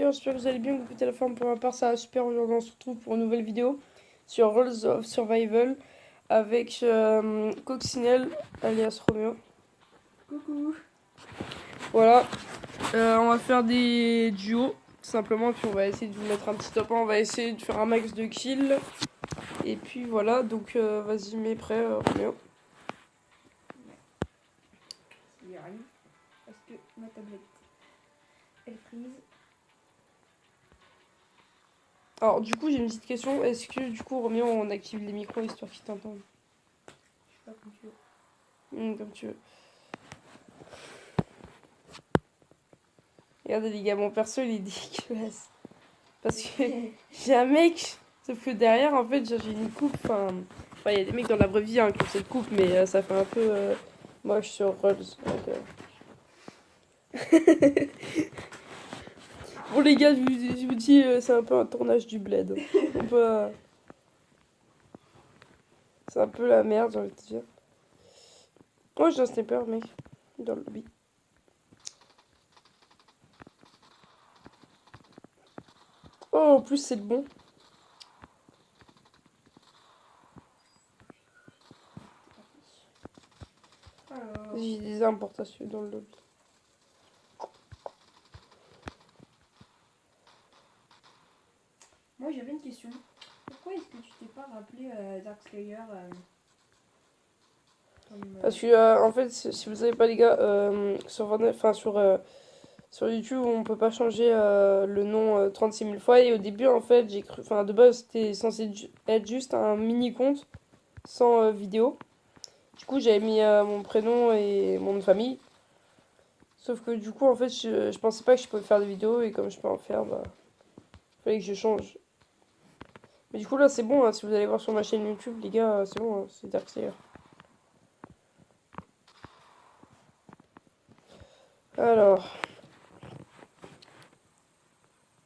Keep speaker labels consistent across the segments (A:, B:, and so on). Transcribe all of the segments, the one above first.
A: Warriors, j'espère que vous allez bien, que vous êtes à la forme. Pour ma part, ça va super. Aujourd'hui, on se retrouve pour une nouvelle vidéo sur Rules of Survival avec Coccinelle, alias Roméo.
B: Coucou.
A: Voilà, on va faire des duos, tout simplement, puis on va essayer de vous mettre un petit top 1, on va essayer de faire un max de kills. Et puis voilà, donc vas-y, mets prêt, Roméo.
B: Il arrive parce que ma tablette elle frise.
A: Alors, du coup, j'ai une petite question. Est-ce que, du coup, Roméo, on active les micros histoire qu'ils t'entendent?
B: Je sais pas comme tu veux.
A: Comme tu veux. Regardez les gars, mon perso il est dégueulasse. Parce que j'ai un mec, sauf que derrière en fait j'ai une coupe. Enfin, il y a des mecs dans la vraie vie hein, qui ont cette coupe, mais ça fait un peu moche sur Rolls. Bon les gars, je vous dis, c'est un peu un tournage du bled. On peut, c'est un peu la merde, j'ai envie de te dire. Oh, j'ai un sniper, mec, dans le lobby. Oh, en plus c'est le bon. J'ai des importations dans le lobby.
B: Moi j'avais une question. Pourquoi est-ce que tu t'es pas rappelé Darkslayer
A: Parce que, en fait, si vous savez pas, les gars, sur YouTube, on peut pas changer le nom 36 000 fois. Et au début, en fait, j'ai cru. Enfin, de base, c'était censé être juste un mini compte sans vidéo. Du coup, j'avais mis mon prénom et mon nom de famille. Sauf que, du coup, en fait, je pensais pas que je pouvais faire des vidéos. Et comme je peux en faire, bah, fallait que je change. Mais du coup, là, c'est bon. Hein, si vous allez voir sur ma chaîne YouTube, les gars, c'est bon. Hein, c'est Darkslayer. Alors.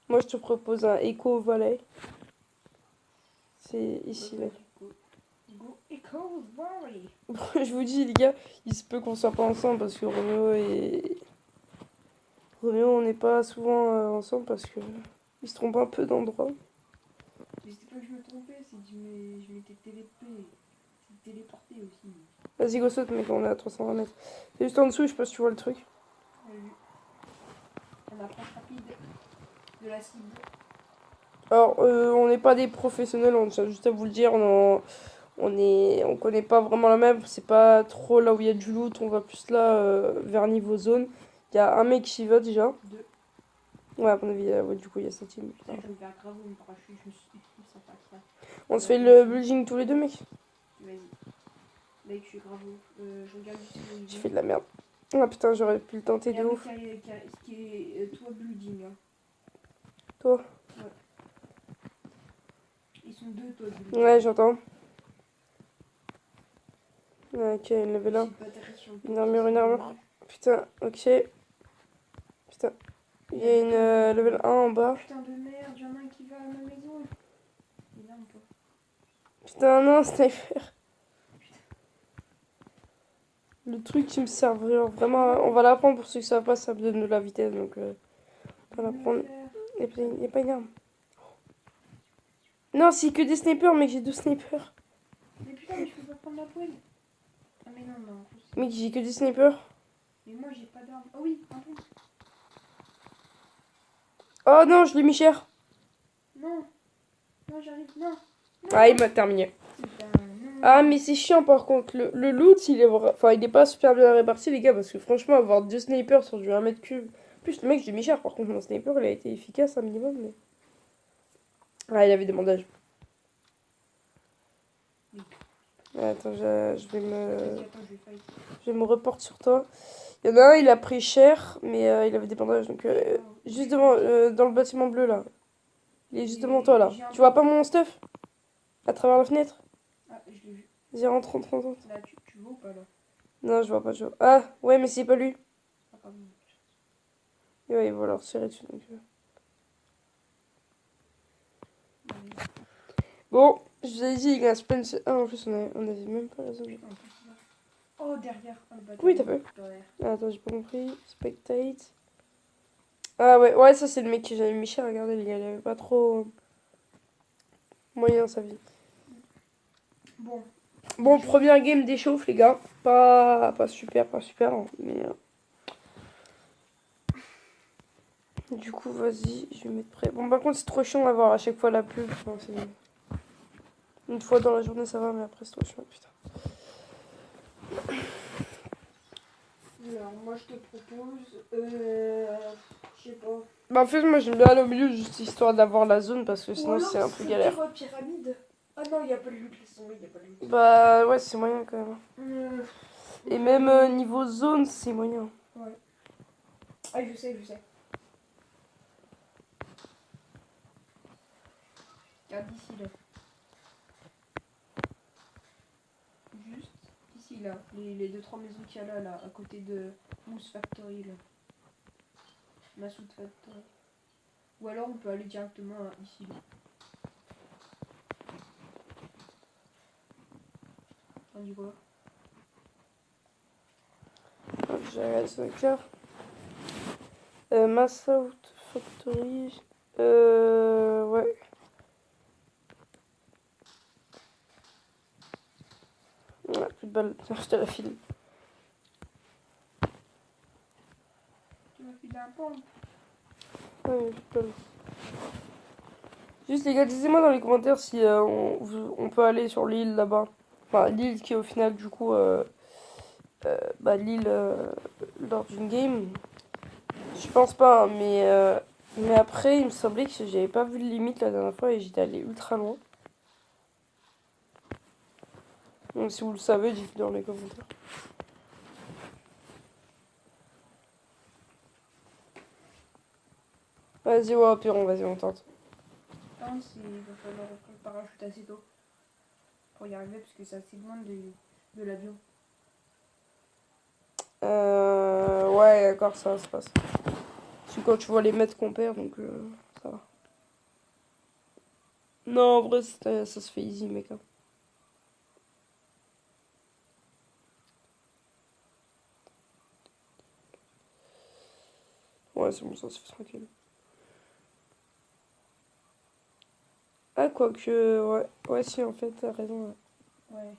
A: Moi, je te propose un Echo Valley. C'est ici, là.
B: Go Echo Valley.
A: Je vous dis, les gars, il se peut qu'on soit pas ensemble parce que Roméo, on n'est pas souvent ensemble parce que il se trompe un peu d'endroit.
B: Mais c'était pas que je me trompais, c'est que je m'étais téléporté aussi.
A: Vas-y, go saute, mec, on est à 320 mètres. C'est juste en dessous, je sais pas si tu vois le truc.
B: J'ai vu. Un approche rapide de la cible.
A: Alors, on n'est pas des professionnels, on tient juste à vous le dire. On connaît pas vraiment la map, c'est pas trop là où il y a du loot, on va plus là vers niveau zone. Il y a un mec qui va déjà.
B: Deux.
A: Ouais, à mon avis, ouais, du coup, il y a cette team.
B: Putain, je vais faire grave mon parachute, je me sens pas clair.
A: On se fait le building tous les deux, mec.
B: Vas-y. Mec, je suis grave ouf. Je regarde juste le
A: J'ai fait de la merde. Ah putain, j'aurais pu le tenter de ouf.
B: Ce qui est toi building. Hein.
A: Toi?
B: Ouais. Ils sont deux, toi building.
A: Ouais, j'entends. Ok, une level 1. Une armure. Putain, ok. Putain. Il y a une level 1 en bas.
B: Putain de merde, y'en a un qui va à ma maison. Il est là ou pas?
A: Putain, non, sniper. Le truc qui me sert vraiment. On va l'apprendre pour ceux qui savent pas, ça me donne de la vitesse donc. On va l'apprendre. Il n'y a pas une arme. Non, c'est que des snipers, mec, j'ai 2 snipers.
B: Mais putain, mais je peux pas prendre la poêle. Ah, mais non, non.
A: Mec, j'ai que des snipers.
B: Mais moi, j'ai pas d'arme. Oh oui, un peu.
A: Oh non, je l'ai mis cher.
B: Non. Non, j'arrive. Non.
A: Ah, il m'a terminé.
B: Putain, non.
A: Ah, mais c'est chiant par contre. Le loot, il est pas super bien réparti, les gars, parce que franchement, avoir 2 snipers sur du 1 m3. En plus, le mec, je l'ai mis cher. Par contre, mon sniper, il a été efficace un minimum. Mais... Ah, il avait des bandages. Attends, je vais me report sur toi. Il y en a un, il a pris cher, mais il avait des bandages. Donc, juste devant, dans le bâtiment bleu là. Il est juste devant toi là. Tu vois pas mon stuff? À travers la fenêtre?
B: Ah, je l'ai vu.
A: Vas-y, rentre.
B: Là, tu vois ou pas là?
A: Non, je vois pas, Ah, ouais, mais c'est pas lui.
B: Ah, pardon.
A: Ouais, il va leur tirer dessus. Donc, Bon, je vous avais dit, il y a un Spence. Ah, en plus, on avait même pas la zone.
B: Oh, derrière. Oh,
A: Oui, t'as fait. Ah, attends, j'ai pas compris. Spectate. Ah ouais, ouais, ça c'est le mec que j'avais mis cher, regardez, il avait pas trop moyen sa vie.
B: Bon,
A: Bon, première game d'échauffe, les gars. Pas super, pas super, hein, mais... Du coup, vas-y, je vais mettre prêt. Bon, par contre, c'est trop chiant d'avoir à chaque fois la pub. Enfin, une fois dans la journée, ça va, mais après, c'est trop chiant, putain.
B: alors moi je te propose, je sais pas.
A: Bah, en fait, moi, j'aime bien aller au milieu, juste histoire d'avoir la zone, parce que
B: Ou
A: sinon,
B: alors
A: c'est un peu
B: c'est
A: galère.
B: pire pyramide. Ah non, il n'y a pas de loot, laisse tomber, il n'y a pas de loot.
A: Bah, ouais, c'est moyen, quand même. Et
B: Donc,
A: même niveau zone, c'est moyen.
B: ouais. Ah, je sais, je sais. Regarde ici, là. Juste ici, là. Les 2-3 maisons qu'il y a là, là, à côté de Mousse Factory, là. Massoud Factory. Ou alors on peut aller directement ici, là. On dit quoi?
A: Hop, j'ai regardé sur la carte. Massoud Factory. Ouais. Ouais, plus de balles. Tiens, je te la file.
B: Tu m'as filé un pompe.
A: Ouais, mais plus de balles. Juste, les gars, dites-moi dans les commentaires si on peut aller sur l'île là-bas. Enfin, l'île qui est au final, du coup, bah, l'île lors d'une game. Je pense pas, hein, mais après, il me semblait que j'avais pas vu de limite la dernière fois et j'étais allé ultra loin. Donc, si vous le savez, dites-le dans les commentaires. Vas-y, ouais, au pire, vas-y, on tente.
B: Par contre, il va falloir reprendre le parachute assez tôt pour y arriver parce que c'est assez loin de l'avion.
A: Ouais, d'accord, ça se passe. Parce que quand tu vois les mètres qu'on perd, donc ça va. Non, en vrai, ça se fait easy, mec. Hein. Ouais, c'est bon, ça se fait tranquille. Ah, quoique, ouais. Ouais, si, en fait, t'as raison. Ouais.
B: Ouais.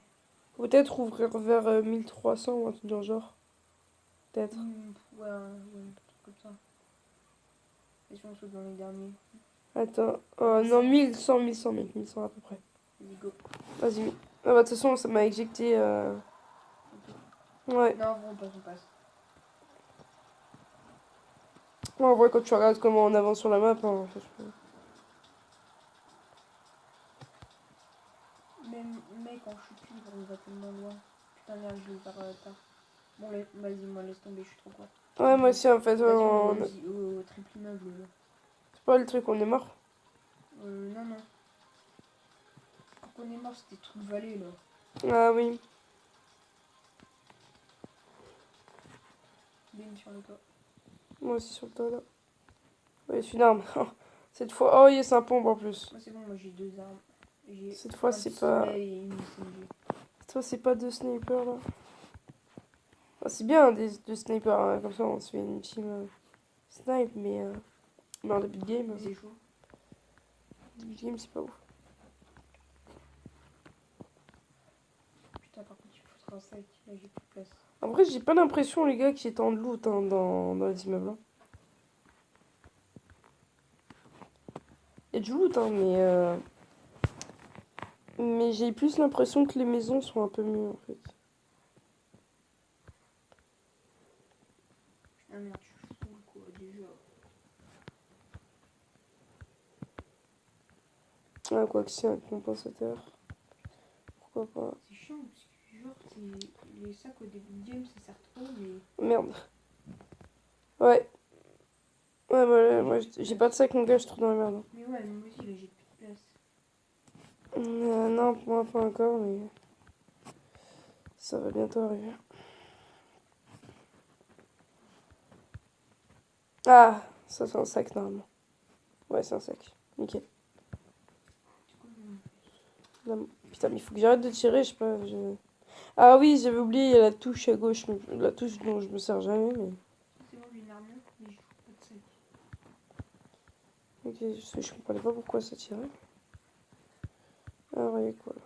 A: Peut-être ouvrir vers 1300 ou un truc dans le genre. Peut-être.
B: Ouais, un truc comme ça. Et si on saute dans les derniers.
A: Attends. Non, 1100, 1100, mec. 1100 à peu près.
B: Vas-y, go.
A: Vas-y. Ah, bah, de toute façon, ça m'a éjecté. Ouais.
B: Non, on passe, on passe.
A: Ouais, en vrai, quand tu regardes comment on avance sur la map, hein,
B: Même mec, en chute libre, on va tellement loin. Putain, merde, je vais faire tard. Bon, vas-y, moi, laisse tomber, je suis trop quoi.
A: ouais, moi aussi, en fait.
B: Vas-y, on va au triple immeuble, là.
A: C'est pas le truc, on est mort.
B: Non, non. Quand on est mort, c'était truc vallée, là.
A: Ah oui.
B: Bim sur le toit.
A: Moi aussi, sur le toit, là. Ouais, c'est une arme. Cette fois, oh, yes, un pompe en plus.
B: Moi, c'est bon, moi, j'ai 2 armes.
A: Cette fois, c'est pas.
B: Et une SMG.
A: Cette fois, c'est pas deux snipers, là. Ah, c'est bien, deux snipers, hein, comme ça, on se fait une team snipe, mais en début de game.
B: C'est chaud.
A: Début de game, c'est pas ouf.
B: Putain, par contre, il faut un sac. Là, j'ai plus de place.
A: En vrai, j'ai pas l'impression, les gars, qu'il y ait tant de loot hein, dans les immeubles. Hein. Il y a du loot, hein, mais j'ai plus l'impression que les maisons sont un peu mieux, en fait.
B: Ah merde, je suis full, quoi, déjà.
A: Ah, quoi que c'est un compensateur. Pourquoi pas.
B: C'est chiant, parce que, genre, les sacs au début de game, ça sert trop, mais...
A: Merde. Ouais. Ouais, bah, moi, j'ai pas de sac, mon gars, je trouve dans la merde. Hein.
B: Mais ouais, moi aussi, là, j'ai plus de place.
A: Non, pour moi, pas encore, mais ça va bientôt arriver. Ah, ça c'est un sac, normalement. Ouais, c'est un sac. Nickel. Là, putain, mais il faut que j'arrête de tirer, je sais pas. Ah oui, j'avais oublié, il y a la touche à gauche, la touche dont je me sers jamais, mais...
B: C'est bon, j'ai une armure, mais j'ai pas de sac.
A: Ok, je comprenais pas pourquoi ça tirait. Ah ouais, quoi là.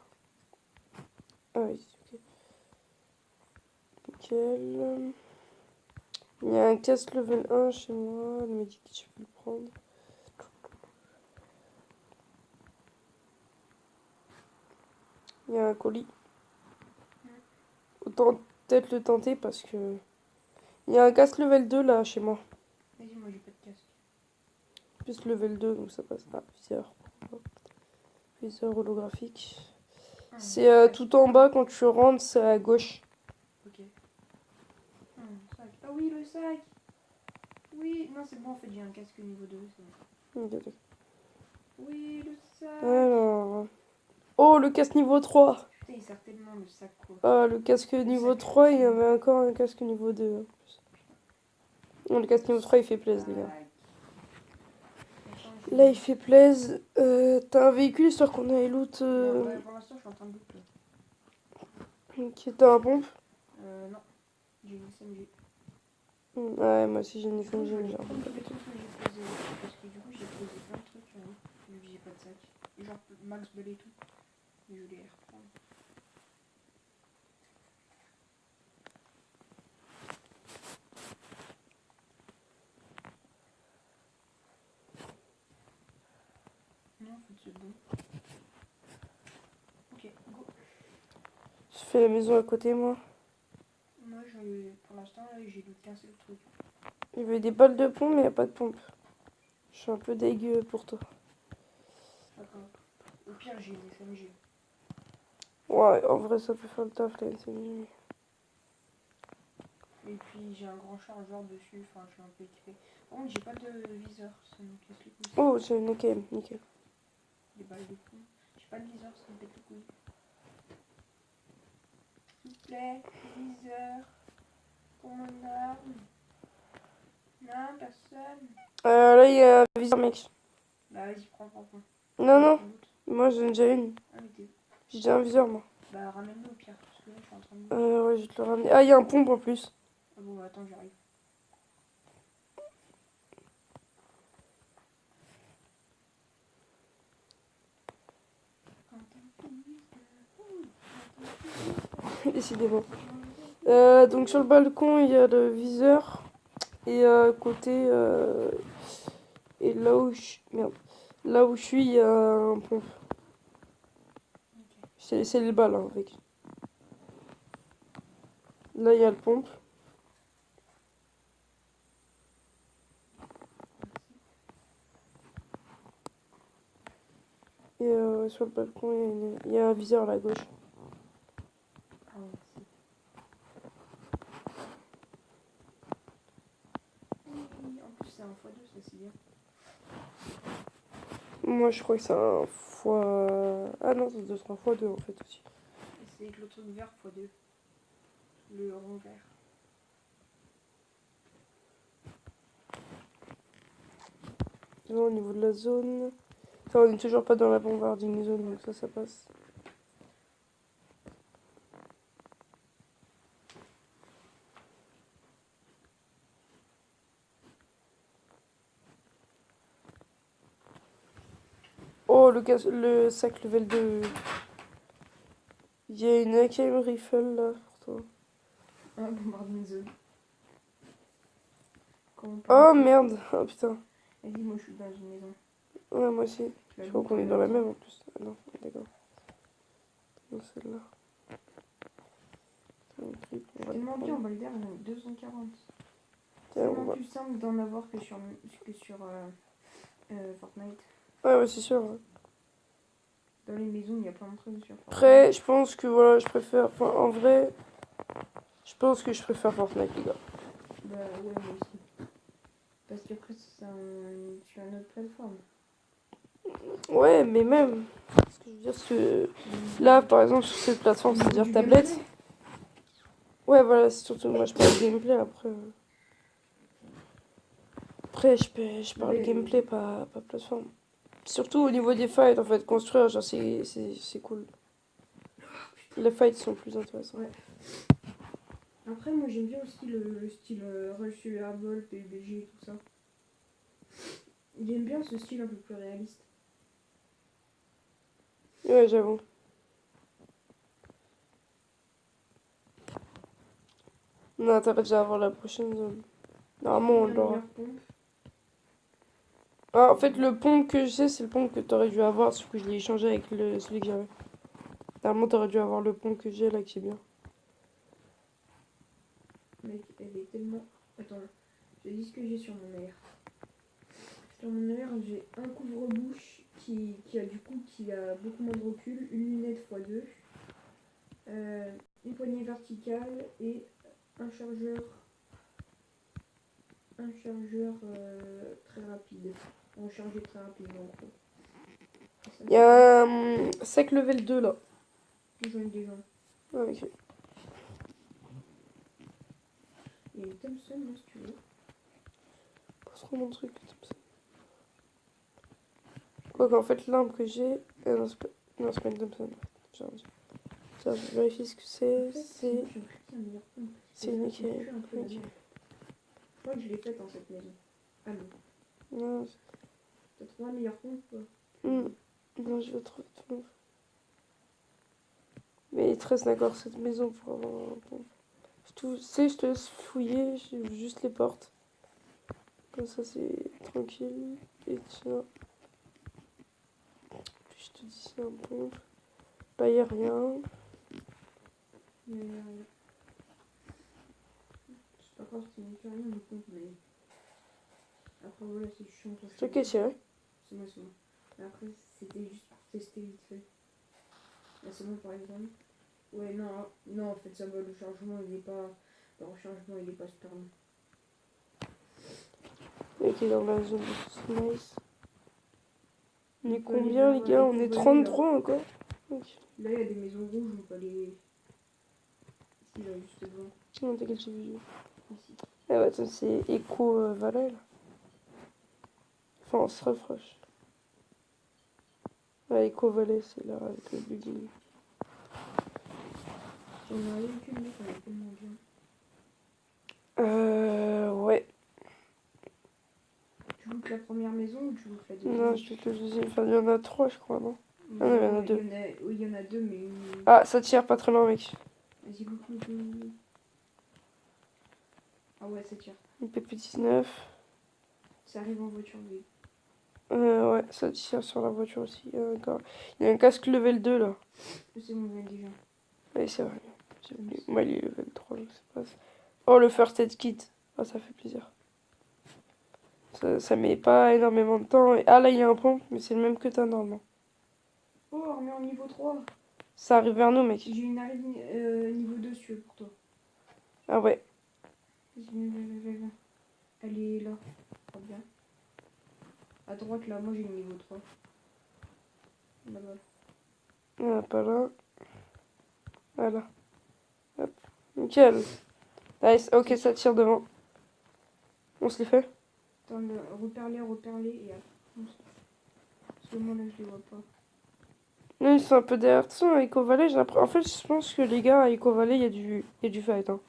A: Ah oui, ok. Nickel. Il y a un casque level 1 chez moi. Elle m'a dit que tu peux le prendre. Il y a un colis. Autant peut-être le tenter parce que... Il y a un casque level 2 là chez moi.
B: Vas-y, moi j'ai pas de casque.
A: Plus level 2 donc ça passe. Ah, viseur. Viseur holographique. C'est
B: Sac.
A: tout en bas quand tu rentres, c'est à gauche.
B: Ok. Sac. Ah oui, le sac. Oui, non, c'est bon, en fait, j'ai un casque niveau 2. C'est bon.
A: Ok, ok.
B: Oui, le sac.
A: Alors... Oh, le casque niveau 3.
B: Putain, il sert tellement le sac, quoi.
A: Ah, le casque niveau
B: sac
A: 3, il y
B: utile.
A: avait encore un casque niveau 2. En plus. Non, le casque niveau 3, il fait plaisir, les gars.
B: Attends,
A: Là, il fait plaisir. T'as un véhicule histoire qu'on aille loot.
B: Non, ouais, pour l'instant, je suis en train de loot, là.
A: Ok, t'as un pompe.
B: Non, j'ai une SMG.
A: Ouais, moi aussi j'ai une
B: Du coup, je
A: SMG,
B: vais
A: mais j'ai un
B: prendre
A: pompe.
B: tous les trucs que j'ai posés. Parce que du coup, j'ai posé plein de trucs, là, vu que j'ai pas de sac. Genre max bell et tout. Mais je vais les reprendre. Non, en fait, c'est bon. Ok, go.
A: Je fais la maison à côté, moi.
B: Moi, pour l'instant, là, j'ai loot qu'un seul truc.
A: Il y avait des balles de pompe, mais il n'y a pas de pompe. Je suis un peu dégueu pour toi.
B: Pas grave. Au pire, j'ai une SMG.
A: Ouais, en vrai, ça peut faire le taf, la SMG.
B: Et puis, j'ai un grand chargeur dessus. Enfin, je suis un peu équipé. Par contre, j'ai pas de viseur. Ça me casse les couilles.
A: Oh, j'ai une AKM, nickel.
B: Des balles de fond. J'ai pas de viseur, ça me pète les couilles. S'il vous plaît, viseur. Pour mon arme. Non, personne.
A: Là, il y a un viseur, mec.
B: Bah, vas-y, prends.
A: Non, non, moi j'en ai déjà une.
B: Ah, mais t'es.
A: J'ai déjà un viseur, moi.
B: Bah, ramène-le au pire. Parce que là, je suis en train de.
A: Ouais, je vais te le ramener. Ah, il y a un pompe en plus.
B: Ah bon, bah, attends, j'arrive.
A: Décidément. Donc sur le balcon, il y a le viseur. Et à côté, et là où je... Merde. Là où je suis, il y a un pompe.
B: Ok.
A: C'est les balles, hein, avec. Là, il y a le pompe. Et sur le balcon, il y a un viseur à la gauche.
B: Ah, merci. Oui, en plus, c'est un x2, ça c'est bien.
A: Moi, je crois que c'est un fois... Ah non, c'est 2-3 fois 2 en fait aussi.
B: Et c'est le truc vert x2. Le rond vert.
A: Là, au niveau de la zone... Enfin, on n'est toujours pas dans la bombarding zone, donc ça passe. Oh, le sac level 2. Il y a une AKM rifle là pour toi.
B: Ah, bombarding zone.
A: Oh merde, oh putain.
B: Vas-y, moi je suis dans une maison.
A: Ouais, moi aussi.
B: La
A: Je crois
B: loupe,
A: qu'on est
B: en
A: dans la
B: même
A: même
B: temps.
A: en plus. Ah non, d'accord. Non, celle-là. C'est un clip, on
B: C'est
A: va le
B: tellement bien,
A: prendre.
B: on va le dire, on a 240. C'est
A: Tiens, on
B: tellement
A: va...
B: plus simple d'en avoir que sur Fortnite.
A: Ouais, c'est sûr. Ouais.
B: Dans les maisons, il y a plein de trucs sur Fortnite.
A: Après, je pense que voilà, je préfère... Enfin, en vrai, je pense que je préfère Fortnite, les gars.
B: Bah ouais, moi aussi. Parce qu'après, c'est sur une autre plateforme.
A: Ouais, mais même... Ce que je veux dire, c'est que... Là, par exemple, sur cette plateforme, c'est-à-dire
B: Du
A: tablette...
B: gameplay.
A: Ouais, voilà, c'est surtout moi, je parle gameplay après. Après, je parle
B: Ouais,
A: gameplay, pas plateforme. Surtout au niveau des fights, en fait, construire, genre, c'est cool. Les fights sont plus intéressants.
B: Ouais. Après, moi j'aime bien aussi le style Rush Airball, PUBG et tout ça. J'aime bien ce style un peu plus réaliste.
A: Ouais, j'avoue. Non, t'as pas déjà avoir la prochaine zone. Normalement, on
B: La
A: l'aura.
B: meilleure pompe.
A: Ah, en fait, le pompe que j'ai, c'est le pompe que t'aurais dû avoir, sauf que je l'ai échangé avec celui que j'avais. Normalement, t'aurais dû avoir le pompe que j'ai là, qui est bien.
B: Mec, elle est tellement... Attends, je dis ce que j'ai sur mon air. Sur mon air, j'ai un couvre-bouche qui a du coup qui a beaucoup moins de recul, une lunette x2, une poignée verticale et un chargeur très rapide. On charger très rapidement en gros. Ça,
A: Il y a un sec level 2 là.
B: je joins des gens.
A: Ah, ok.
B: Il y a une Thompson là si tu veux.
A: Pas trop mon truc. Quoi qu'en fait, l'arme que j'ai. Non, c'est pas une Thompson. J'ai rien dit. Tiens, je vérifie ce que c'est.
B: En fait,
A: C'est.
B: moi, j'ai pris un meilleur pompe.
A: C'est une
B: Ça pue un peu la
A: ok.
B: merde. Je crois que je l'ai faite dans cette maison. Ah non.
A: Non,
B: T'as trouvé un meilleur pompe quoi.
A: non, je vais trouver tout. Mais il te reste d'accord cette maison pour avoir un pompe. Tu sais, je te laisse fouiller, j'ai juste les portes. Comme ça, c'est tranquille. Et tiens. Puis je te dis c'est un pompe. Bah, y a rien.
B: Mais c'est pas grave, c'est même rien le pompe, mais après voilà, c'est chiant.
A: C'est ok, Thierry.
B: C'est moi, c'est moi. Mais après, c'était juste pour tester vite fait. Là, c'est bon par exemple. Ouais, non, non, en fait, ça va, le chargement, il est pas. Le rechargement, il est pas super long.
A: Ok, dans la zone de nice. On est
B: On peut aller
A: combien, les
B: vers,
A: gars? On est
B: Écovolé, là.
A: 33 encore. Ok.
B: Là, il y a des maisons rouges, on peut aller. Ici, là, juste devant.
A: Non, t'as quel j'ai vu?
B: Ici.
A: Ah ouais, attends, c'est Echo Valley là. Enfin, on se refresh. Ouais, Echo Valley, c'est là avec le building.
B: J'en ai rien qu'une, mec, elle est tellement bien.
A: Ouais.
B: Tu veux que la première maison ou tu veux que la deuxième?
A: Non, je te le deuxième. Enfin, il y en a 3, je crois, non? Ah non, il y en a deux.
B: Oui, il y en a deux, mais.
A: Ah, ça tire pas très loin, mec.
B: Vas-y, go. Ah ouais, ça tire.
A: Une PP19.
B: Ça arrive en voiture, oui.
A: Ouais, ça tire sur la voiture aussi. Encore. Il y a un casque level 2 là.
B: C'est bon, on déjà.
A: Ouais, c'est vrai. Moi, il est level 3, je sais pas. Oh, le first aid kit. Ah, ça fait plaisir. Ça met pas énormément de temps. Ah, là, il y a un pompe, mais c'est le même que t'as normalement.
B: Oh, on est en niveau 3.
A: Ça arrive vers nous, mec.
B: J'ai une arrive niveau 2 si tu veux pour toi.
A: Ah ouais.
B: Vas-y. Elle est là. Très bien. À droite, là, moi j'ai le niveau 3. Là-bas.
A: Ah, pas là. Voilà. Hop. Nickel. Nice. Ok, ça tire devant. On se les fait?
B: Attends, repère-les et après. Parce que moi là, je les vois pas.
A: Non, ils sont un peu derrière. De toute façon, à Echo Valley, j'ai l'impression. En fait, je pense que les gars, à Echo Valley, il y a du fight. Hein.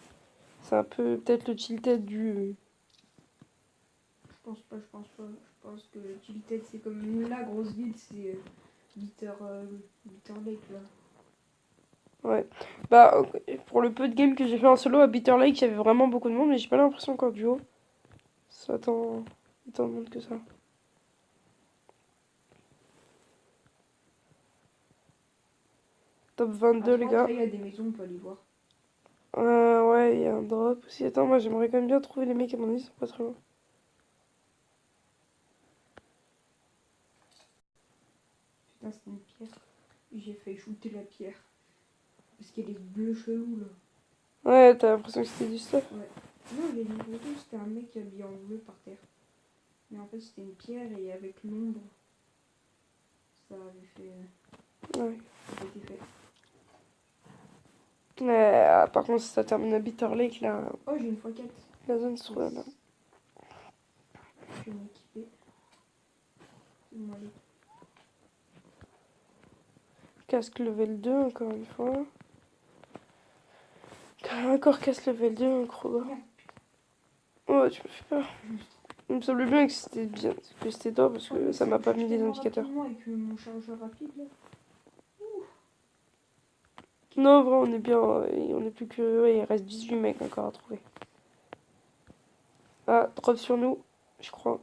A: C'est un peu peut-être le tilted du.
B: Je pense pas. Je pense que Tilted, c'est comme la grosse ville, c'est Bitter Lake là.
A: Ouais. Bah, pour le peu de game que j'ai fait en solo à Bitter Lake, il y avait vraiment beaucoup de monde, mais j'ai pas l'impression qu'en duo, ça tant de monde que ça. Top 22, les gars.
B: Là, il y a des maisons, on peut aller voir.
A: Ouais, il y a un drop aussi. Attends, moi j'aimerais quand même bien trouver les mecs, à mon avis, ils sont pas très loin.
B: Putain, c'est une pierre. J'ai fait shooter la pierre. Parce qu'elle est bleue chelou là.
A: Ouais, t'as l'impression que c'était du stuff.
B: Ouais. Non, les niveau 2, c'était un mec habillé en bleu par terre. Mais en fait, c'était une pierre et avec l'ombre, ça avait fait.
A: Ouais.
B: Ça avait été fait.
A: Par contre, si ça termine à Bitter Lake, là,
B: Oh, j'ai une x4.
A: la zone se trouve là.
B: Je vais m'équiper. C'est bon, allez.
A: Casque level 2, encore une fois. Encore casque level 2, un crowbar.
B: Merde,
A: Oh, tu me fais peur. Il me semble bien que c'était bien, que c'était toi parce que ça m'a pas mis des indicateurs.
B: Avec mon chargeur rapide là.
A: Non, en vrai, on est bien. On est plus que. Ouais, il reste 18 mecs encore à trouver. Ah, drop sur nous, je crois.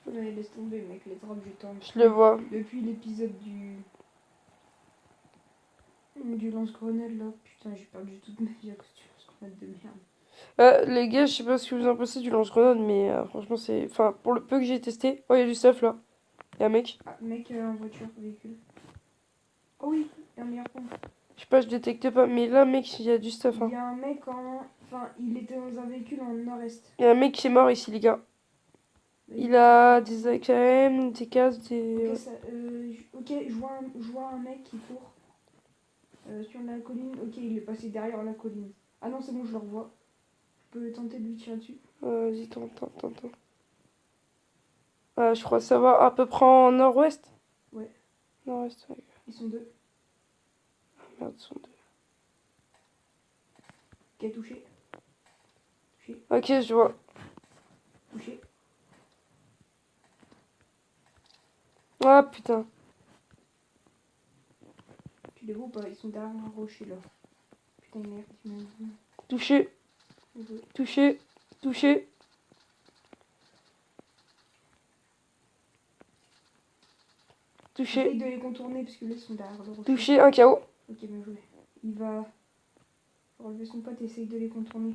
B: Ouais, laisse tomber, mec, les drops, je t'en.
A: Je le vois.
B: Depuis l'épisode du lance-grenade là, putain, j'ai perdu toute ma vie à cause du lance-grenade de merde.
A: Les gars, je sais pas ce que vous en pensez du lance-grenade, mais franchement, c'est. Enfin, pour le peu que j'ai testé. Oh, il y a du stuff là. Il y a un mec.
B: Ah, mec en voiture, véhicule. Oh oui, il y a un meilleur point.
A: Je sais pas, je détecte pas, mais là, mec, il y a du stuff.
B: Il y a un mec en. Enfin, il était dans un véhicule en nord-est.
A: Il y a un mec qui est mort ici, les gars. Il a des AKM, des cases, des.
B: Ok, je vois un mec qui court sur la colline. Ok, il est passé derrière la colline. Ah non, c'est bon, je le revois. Je peux tenter de lui tirer dessus.
A: Vas-y, tente. Je crois savoir à peu près en nord-ouest.
B: Ouais.
A: Nord-ouest, ouais.
B: Ils sont deux.
A: Merde, ils sont deux.
B: Ok, touché.
A: Ok, je vois.
B: Touché.
A: Ah putain.
B: Tu les vois ou pas? Ils sont derrière un rocher là. Putain, merde, t'imagines.
A: Touché. Touché.
B: Essaye de les contourner parce que là ils sont derrière le rocher.
A: Touché, un KO.
B: Ok, bien joué. Il va relever son pote et essaye de les contourner.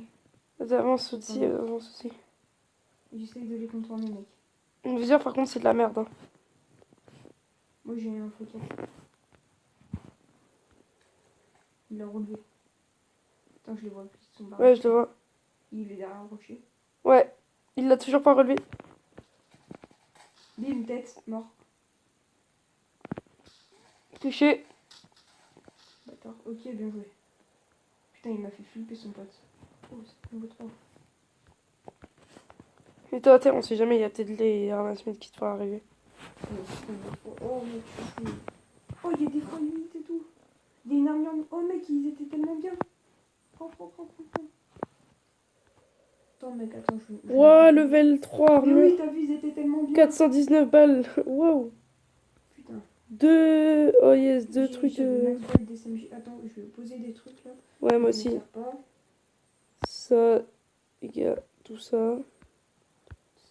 A: Vas-y, avance aussi.
B: J'essaye de les contourner, mec.
A: Une viseur, par contre, c'est de la merde. Hein.
B: Moi j'ai un focal. Il l'a relevé. Putain, je les vois plus, ils sont barrés.
A: Ouais, je le vois.
B: Il est derrière un rocher.
A: Ouais, il l'a toujours pas relevé.
B: Bim, tête, mort.
A: Touché.
B: D'accord, ok, bien joué. Putain, il m'a fait flipper son pote. Oh, c'est niveau 3.
A: Et toi, à terre, on sait jamais, il y a peut-être les ramasse-mètres qui te fera arriver.
B: Oh, mec, je suis fou. Oh, il y a des fois 8 et tout. Il y a une armure. Oh, mec, ils étaient tellement bien. Prends. Attends, mec, attends, je
A: Ouah, level 3,
B: mais
A: armure.
B: oui, t'as vu, ils étaient tellement bien.
A: 419 balles. Wow.
B: Putain.
A: Oh yes, deux trucs.
B: Maxwell des SMG. Attends, je vais poser des trucs là.
A: Ouais, moi
B: Ne
A: aussi.
B: tire pas.
A: Ça, les gars, tout ça.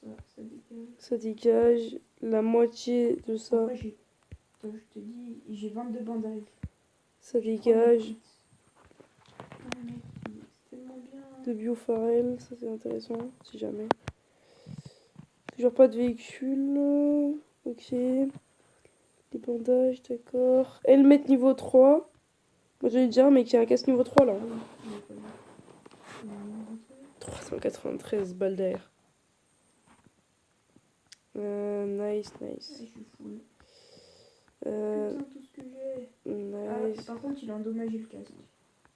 B: Ça dégage.
A: Ça dégage la moitié de ça.
B: Après, attends, je te dis, j'ai 22 bandages.
A: Ça dégage
B: Oh, mec, c'est tellement bien.
A: de biofarel, ça c'est intéressant, si jamais. Toujours pas de véhicule. Ok. Les bandages, d'accord. Helmet niveau 3. Moi j'allais dire, mais qui a un casque niveau 3 là. 393 balles d'air. Nice.
B: Je suis full.
A: Euh,
B: Putain, tout ce que j'ai.
A: nice.
B: Ah, par contre, il a endommagé le casque.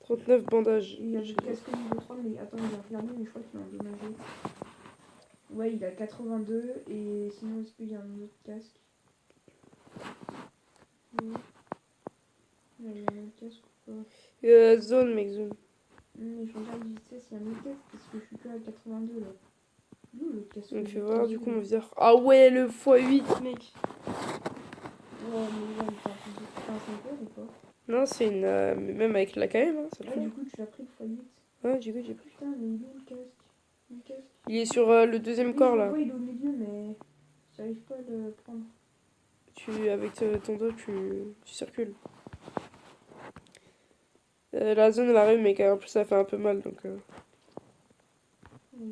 A: 39 bandages.
B: Il a le casque niveau 3, mais attends, il a regardé, mais je crois qu'il a endommagé. Ouais, il a 82, et sinon, est-ce qu'il y a un autre casque? Oui. Il y a un autre casque ou pas?
A: Zone, mec, zone.
B: Mais je regarde vite fait s'il y a un autre casque, parce que je suis que à 82 là. D'où l'autre casque?
A: On fait voir du coup mon viseur. Ah ouais, le x8, mec.
B: Ouais, mais ouais, t'as un 5 heures ou pas?
A: Non, c'est une. Mais même avec la KM, hein, ça le
B: Ah,
A: fait.
B: du coup, tu l'as pris le x8.
A: Ouais, du coup, j'ai pris.
B: Putain, mais il est où le casque? Le casque?
A: Il est sur le deuxième
B: Oui,
A: corps
B: je le
A: là.
B: vois, il est au milieu, mais j'arrive pas à le prendre.
A: Avec ton dos, tu circules. La zone elle arrive, mais en plus ça fait un peu mal donc.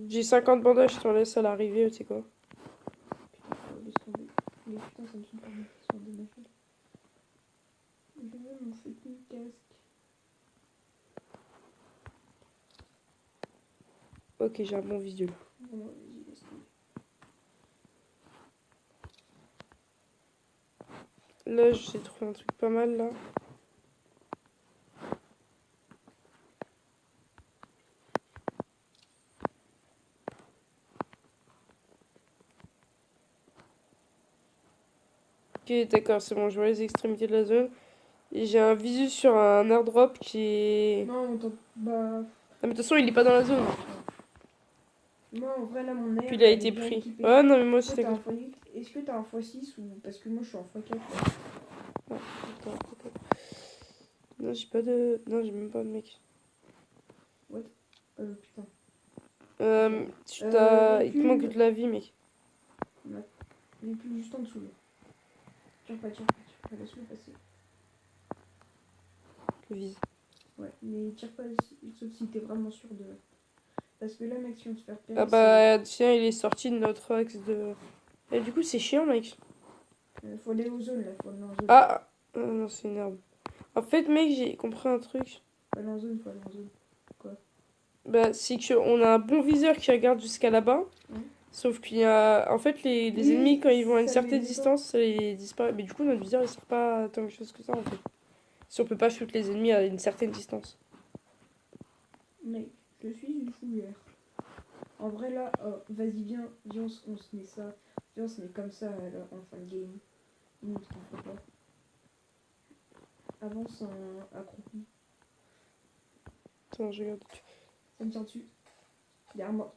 A: J'ai 50 bandages, je t'en laisse à l'arrivée, tu sais quoi.
B: Putain, laisse tomber. Mais putain, ça me semble pas bien qu'ils soient endommagés. Je veux mon fucking casque.
A: Ok, j'ai un bon visuel.
B: Bon, vas-y, laisse tomber.
A: Là, j'ai trouvé un truc pas mal là. Ok, d'accord, c'est bon, je vois les extrémités de la zone. Et j'ai un visu sur un airdrop qui est.
B: Non, on t'en. Bah.
A: Ah, mais de toute façon, il est pas dans la zone.
B: Moi, en vrai, là, mon air,
A: Puis il a
B: elle
A: été
B: est bien
A: pris.
B: équipée.
A: Ouais, non, mais moi aussi,
B: Toi, t'as un
A: t'inquiète.
B: x Est-ce que t'as un x6 ou... Parce que moi, je suis en x4.
A: Attends, attends. Non, j'ai pas de. Non, j'ai même pas de mec.
B: Putain.
A: Tu t'as. Il te manque
B: Véhicule.
A: de la vie, mec.
B: Véhicule juste en dessous, là. Tire pas. Laisse-le passer.
A: Je vise.
B: Ouais, mais tire pas, sauf si t'es vraiment sûr de... Parce que là, mec, si on se fait repérer,
A: Ah bah, tiens, il est sorti de notre axe de. Et du coup, c'est chiant, mec.
B: faut aller aux zones, là. Faut aller en zone.
A: Ah non, c'est une herbe. En fait, mec, j'ai compris un truc.
B: Faut aller en zone.
A: Bah, c'est qu'on a un bon viseur qui regarde jusqu'à là-bas.
B: Ouais.
A: Sauf qu'il y a. En fait, les
B: Oui,
A: ennemis, quand ils vont à une
B: ça
A: certaine
B: les met pas.
A: distance, ça les disparaît. Mais du coup, notre viseur, il sert pas à tant de choses que ça, en fait. Si on peut pas shoot les ennemis à une certaine distance.
B: Mec, je suis une fougère. En vrai, là, vas-y, viens, on se met ça. Viens, on se met comme ça là, en fin de game. Ne t'en fais pas. Avance en accroupi.
A: Attends, je regarde.
B: Ça me tient dessus. Derrière moi.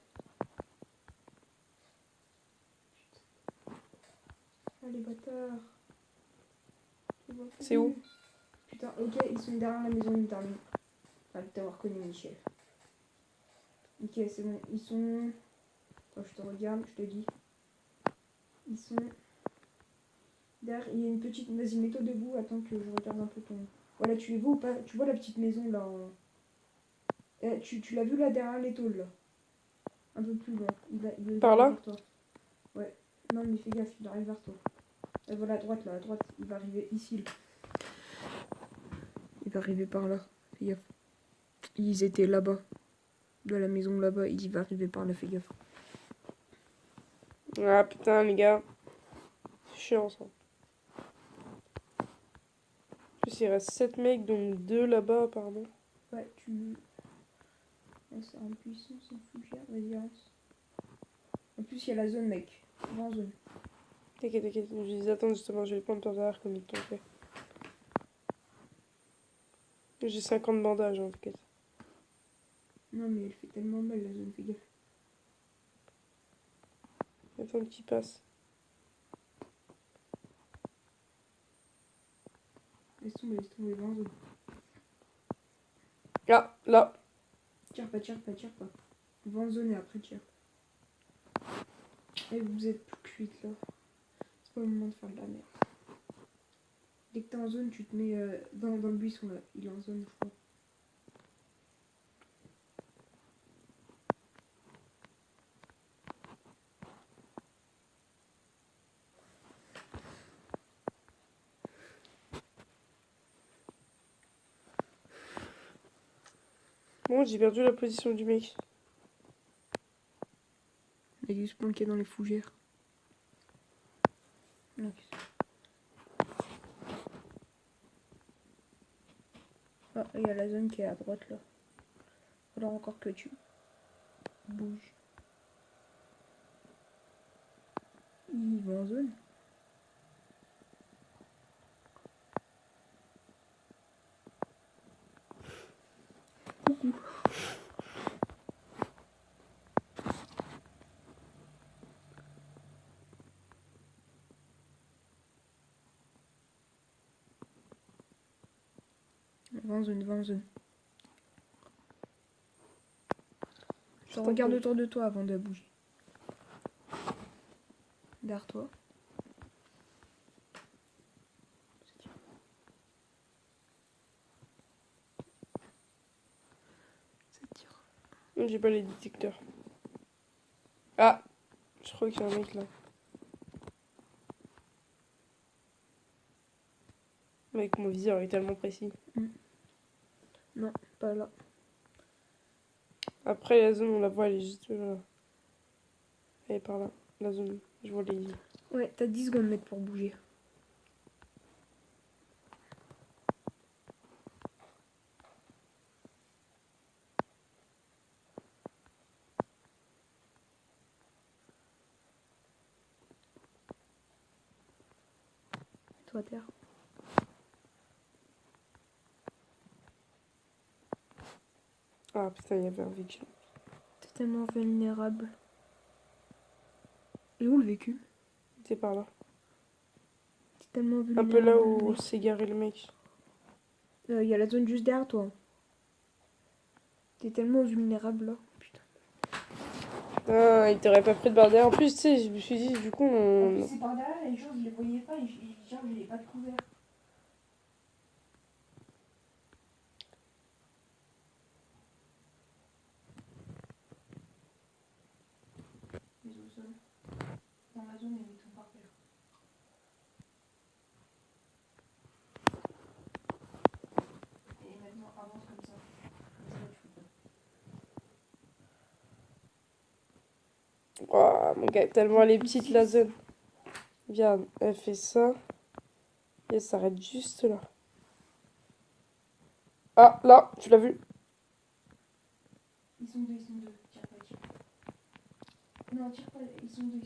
B: Ah, les bâtards.
A: C'est où?
B: Putain, ok, ils sont derrière la maison, ils terminent. Ah, t'avoir reconnu, Michel. Ok, c'est bon. Ils sont... Attends, je te regarde, je te dis. Ils sont... Derrière, il y a une petite... Vas-y, mets-toi debout, attends que je regarde un peu ton... Voilà, tu les vois ou pas? Tu vois la petite maison, là, en... tu l'as vu, là, derrière les tôles, là? Un peu plus loin. Il
A: Par
B: arrive
A: là?
B: vers toi. Ouais. Non, mais fais gaffe, il arrive vers toi. Voilà, à droite, là, à droite. Il va arriver ici, là. Il va arriver par là. Fais gaffe. Ils étaient là-bas. De la maison là-bas. Il va arriver par là, fais gaffe.
A: Ah putain, les gars. C'est chiant, ça. En plus, il reste 7 mecs, donc 2 là-bas, apparemment.
B: Ouais, tu... Oh, c'est un puissant, c'est fougère. Vas-y, avance. En plus, il y a la zone, mec. Va en zone.
A: T'inquiète, t'inquiète. Je dis, attends, justement, je vais prendre par derrière comme ils t'ont fait. J'ai 50 bandages, en tout cas.
B: Non, mais elle fait tellement mal, la zone, fais gaffe.
A: Attends qu'il passe.
B: Laisse tomber, va en zone.
A: Ah, là.
B: Tire pas. Va en zone et après tire. Et vous êtes plus cuite là. C'est pas le moment de faire de la merde. Dès que t'es en zone, tu te mets dans le buisson là. Il est en zone, je crois.
A: Bon, j'ai perdu la position du mec.
B: Il a dû se planquer dans les fougères. Ok. Ah, il y a la zone qui est à droite là. Alors encore que tu bouges. Il va en zone. Coucou. Va en zone. Je regarde autour de toi avant de bouger. Derrière toi. Ça tire.
A: J'ai pas les détecteurs. Ah, je crois qu'il y a un mec là. Mec, mon viseur est tellement précis.
B: Non, pas là.
A: Après, la zone, on la voit, elle est juste là. Elle est par là. La zone, je vois les...
B: Ouais, t'as 10 secondes mec pour bouger. Toi à terre.
A: Ah putain, il y avait un véhicule.
B: T'es tellement vulnérable. Et où le vécu?
A: C'est par là.
B: C'est tellement
A: Un
B: vulnérable.
A: peu là où s'est garé le mec.
B: Il y a la zone juste derrière toi. T'es tellement vulnérable là. Putain.
A: Ah, il t'aurait pas pris de barre derrière. En plus, tu sais, je me suis dit, du coup,
B: En plus, c'est par derrière, les gens, je les voyais pas. Genre, je n'ai pas de couvert. Les au sol. Dans la zone, ils sont par terre. Et maintenant, avance comme ça. Comme ça, tu fais pas.
A: Ouah, mon gars, tellement elle est petite la zone. Viens, elle fait ça. Et elle s'arrête juste là. Ah, là, tu l'as vu?
B: Ils sont deux. Tire pas, tire pas. Non, tire pas, ils sont deux.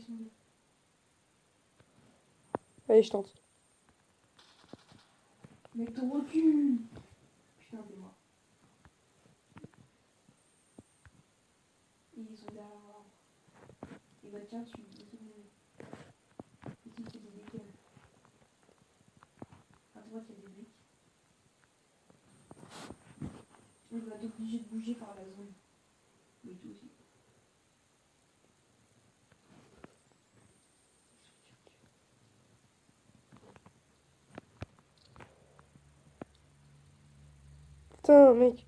A: Allez, je tente.
B: Mais ton recul. Putain, t'es mort. Ils sont derrière l'arbre. Et bah tiens, tu ici, c'est des bécanes. À droite, il y a des briques. On va être obligé de bouger par la zone. Mais toi aussi.
A: Putain, mec.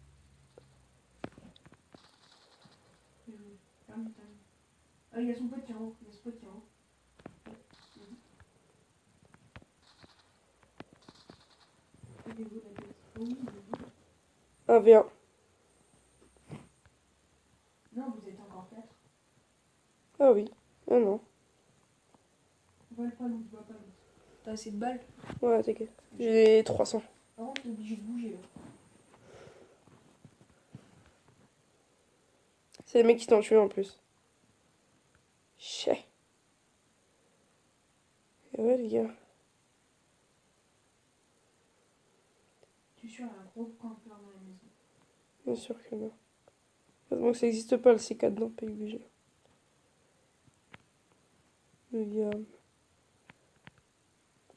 B: Termine. Ah, il y a son pote qui est en haut. Il y a ce pote qui est en haut. Il est beau la tête. Oh oui, il est beau.
A: 1v1.
B: Non, vous êtes encore 4.
A: Ah oui. Ah non.
B: Va pas l'autre, T'as assez de balles?
A: Ouais, t'inquiète. J'ai 300.
B: Par contre, t'es obligé de bouger là.
A: C'est les mecs qui t'ont tué en plus. Chais. Et ouais, les gars.
B: Tu es sûr, il y a un gros campeur dans la maison.
A: Bien sûr que non. Heureusement que ça n'existe pas le C4 dans PUBG. Le gars.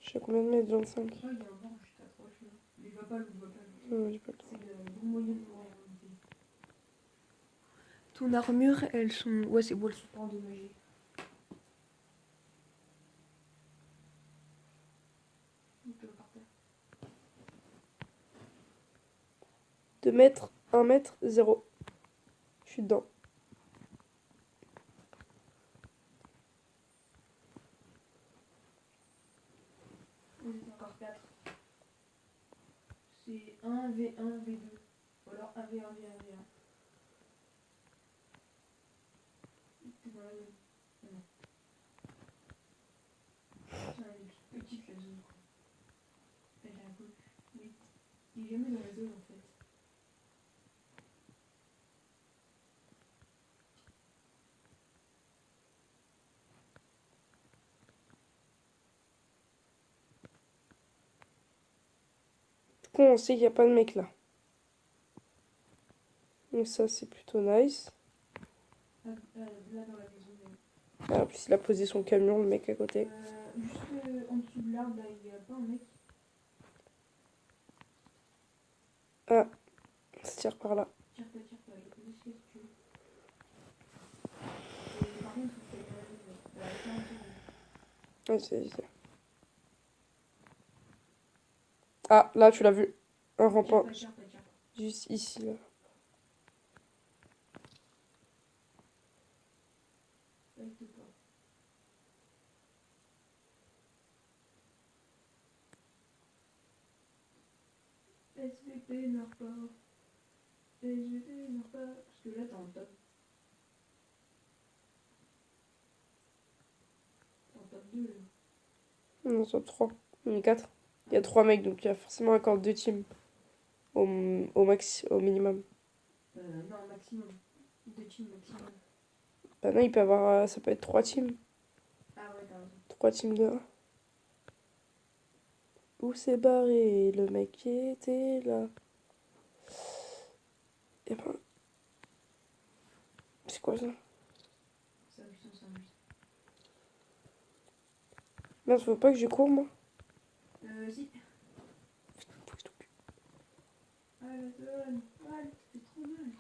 A: Je sais combien de mètres? 25.
B: Oh, il y a un banc juste à proche là. Mais va pas l'autre,
A: Non, j'ai pas le temps.
B: C'est le bon moyen de mourir en réalité. Ton armure, elles sont. Ouais, c'est beau, elles sont pas endommagées. Par terre.
A: 2 mètres, 1 mètre, 0. Je suis dedans.
B: On est encore 4. C'est 1v1, v2. Ou alors 1v1, v1, v1. T'es dans la zone. Non. Putain, elle est toute petite la zone quoi. Elle est un peu. Oui. Il est jamais dans la zone en fait.
A: Du coup, on sait qu'il n'y a pas de mec là. Donc ça, c'est plutôt nice.
B: Là dans la maison.
A: Ah, en plus, il a posé son camion, le mec à côté.
B: Juste en dessous de l'arbre, là, il y a pas un mec.
A: Ah, ça tire par là.
B: Tire pas, je vais poser ce que tu veux. Et par contre, il faut que tu ailles dans la zone.
A: Ouais, c'est... Ah, là, tu l'as vu. Un rampant.
B: Tire pas.
A: Juste ici, là.
B: Reste pas. SVP meurt pas. SVP meurt pas. Parce que là, t'es en top. T'es en top 2 là.
A: Non, top 3. On est 4. Il y a 3 mecs, donc il y a forcément encore 2 teams. Au minimum.
B: Non, maximum. 2 teams maximum.
A: Bah non, il peut y avoir... ça peut être 3 teams.
B: Ah ouais, t'as raison.
A: 3 teams de 1. Où s'est barré le mec qui était là? Et ben... C'est quoi ça?
B: Ça, putain, ça amuse.
A: Merde, faut pas que je cours, moi.
B: Si. Ah, la zone. Ah, c'est trop mal.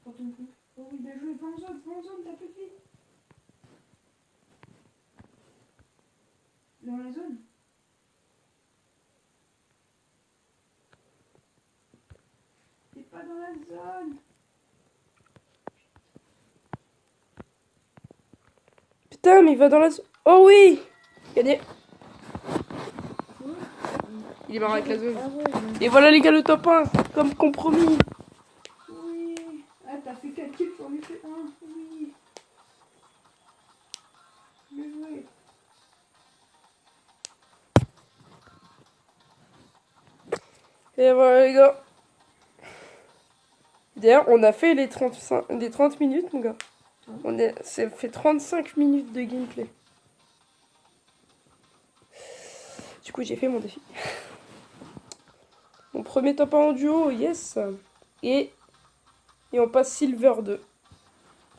B: Oh, ton coup. Oh oui, bien joué. Va en zone, t'as plus de vie. Dans la zone. T'es pas dans la zone.
A: Putain, mais il va dans la... Oh oui! Gagné. Il est marrant avec la zone.
B: Ah ouais,
A: Et voilà les gars, le top 1, comme compromis.
B: oui. Ah, t'as fait 4 kills, j'en ai fait 1. Oui. Bien joué.
A: Et voilà les gars. D'ailleurs, on a fait les 30 minutes, mon gars. Ça fait 35 minutes de gameplay. Du coup, j'ai fait mon défi. Mon premier top 1 en duo, yes. Et on passe Silver 2.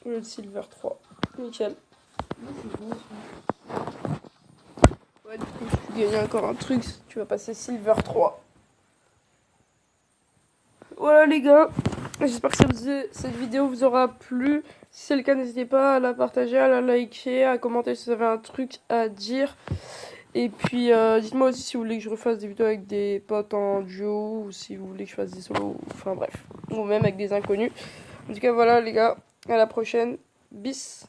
A: Au lieu de Silver 3. Nickel. Ouais, du coup, tu gagnes encore un truc. Tu vas passer Silver 3. Voilà les gars. J'espère que cette vidéo vous aura plu. Si c'est le cas, n'hésitez pas à la partager, à la liker, à commenter si vous avez un truc à dire. Et puis, dites-moi aussi si vous voulez que je refasse des vidéos avec des potes en duo, ou si vous voulez que je fasse des solos, enfin bref, ou même avec des inconnus. En tout cas, voilà les gars, à la prochaine. Bis.